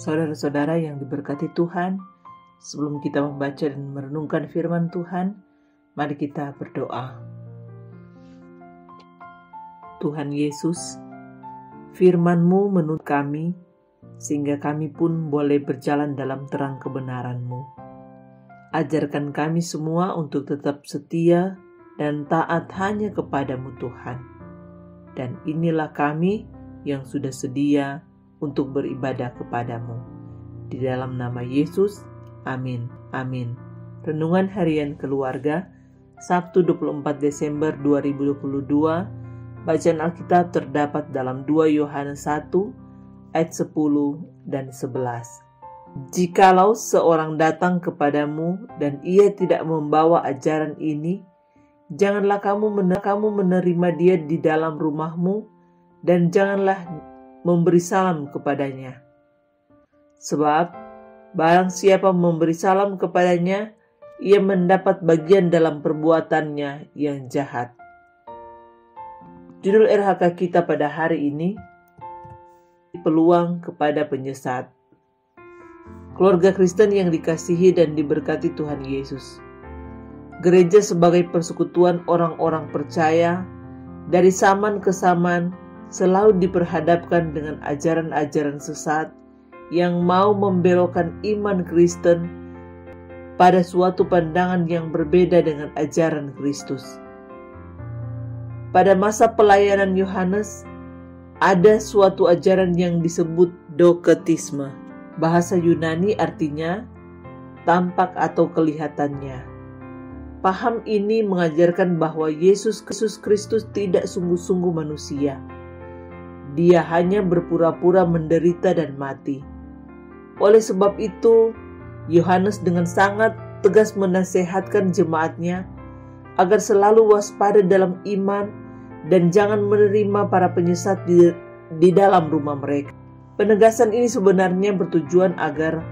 Saudara-saudara yang diberkati Tuhan, sebelum kita membaca dan merenungkan firman Tuhan, mari kita berdoa. Tuhan Yesus, firman-Mu menuntun kami, sehingga kami pun boleh berjalan dalam terang kebenaran-Mu. Ajarkan kami semua untuk tetap setia dan taat hanya kepadamu Tuhan. Dan inilah kami yang sudah sedia untuk beribadah kepadamu. Di dalam nama Yesus, amin. Amin. Renungan Harian Keluarga, Sabtu 24 Desember 2022. Bacaan Alkitab terdapat dalam 2 Yohanes 1 ayat 10 dan 11. Jikalau seorang datang kepadamu dan ia tidak membawa ajaran ini, janganlah kamu menerima dia di dalam rumahmu, dan janganlah memberi salam kepadanya. Sebab barang siapa memberi salam kepadanya, ia mendapat bagian dalam perbuatannya yang jahat. Judul RHK kita pada hari ini, peluang kepada penyesat. Keluarga Kristen yang dikasihi dan diberkati Tuhan Yesus. Gereja sebagai persekutuan orang-orang percaya, dari zaman ke zaman selalu diperhadapkan dengan ajaran-ajaran sesat yang mau membelokkan iman Kristen pada suatu pandangan yang berbeda dengan ajaran Kristus. Pada masa pelayanan Yohanes, ada suatu ajaran yang disebut doketisme. Bahasa Yunani artinya tampak atau kelihatannya. Paham ini mengajarkan bahwa Yesus Kristus tidak sungguh-sungguh manusia. Dia hanya berpura-pura menderita dan mati. Oleh sebab itu, Yohanes dengan sangat tegas menasihatkan jemaatnya agar selalu waspada dalam iman dan jangan menerima para penyesat di dalam rumah mereka. Penegasan ini sebenarnya bertujuan agar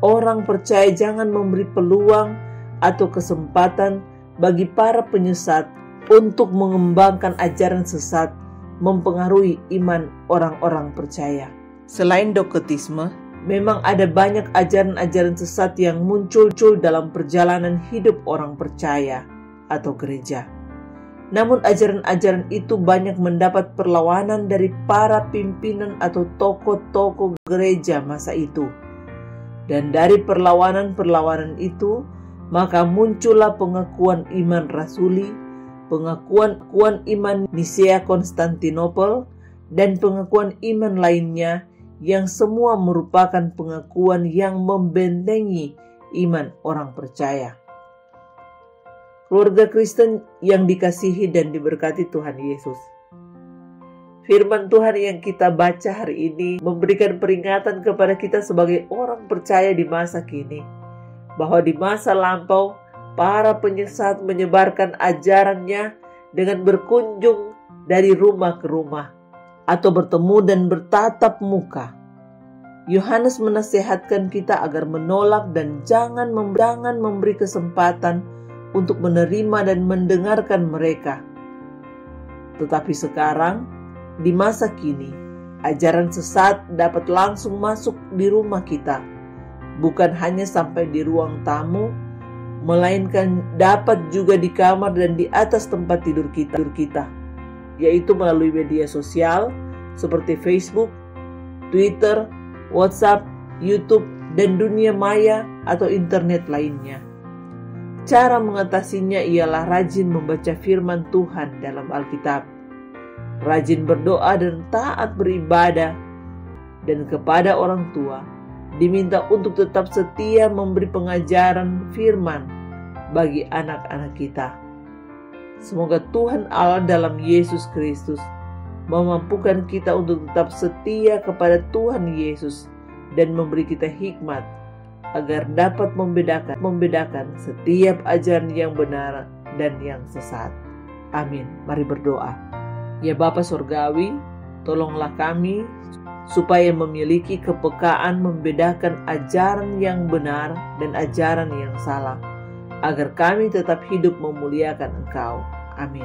orang percaya jangan memberi peluang atau kesempatan bagi para penyesat untuk mengembangkan ajaran sesat mempengaruhi iman orang-orang percaya. Selain doketisme, memang ada banyak ajaran-ajaran sesat yang muncul dalam perjalanan hidup orang percaya atau gereja. Namun ajaran-ajaran itu banyak mendapat perlawanan dari para pimpinan atau tokoh-tokoh gereja masa itu. Dan dari perlawanan-perlawanan itu, maka muncullah pengakuan iman rasuli, pengakuan iman Nisea Konstantinopel, dan pengakuan iman lainnya yang semua merupakan pengakuan yang membentengi iman orang percaya. Keluarga Kristen yang dikasihi dan diberkati Tuhan Yesus. Firman Tuhan yang kita baca hari ini memberikan peringatan kepada kita sebagai orang percaya di masa kini, bahwa di masa lampau para penyesat menyebarkan ajarannya dengan berkunjung dari rumah ke rumah atau bertemu dan bertatap muka. Yohanes menasihatkan kita agar menolak dan jangan memberi kesempatan untuk menerima dan mendengarkan mereka. Tetapi sekarang, di masa kini, ajaran sesat dapat langsung masuk di rumah kita, bukan hanya sampai di ruang tamu, melainkan dapat juga di kamar dan di atas tempat tidur kita, yaitu melalui media sosial seperti Facebook, Twitter, WhatsApp, YouTube, dan dunia maya atau internet lainnya. Cara mengatasinya ialah rajin membaca firman Tuhan dalam Alkitab, rajin berdoa dan taat beribadah, dan kepada orang tua diminta untuk tetap setia memberi pengajaran firman bagi anak-anak kita. Semoga Tuhan Allah dalam Yesus Kristus memampukan kita untuk tetap setia kepada Tuhan Yesus dan memberi kita hikmat agar dapat membedakan setiap ajaran yang benar dan yang sesat. Amin. Mari berdoa. Ya Bapa Surgawi, tolonglah kami supaya memiliki kepekaan membedakan ajaran yang benar dan ajaran yang salah, agar kami tetap hidup memuliakan Engkau. Amin.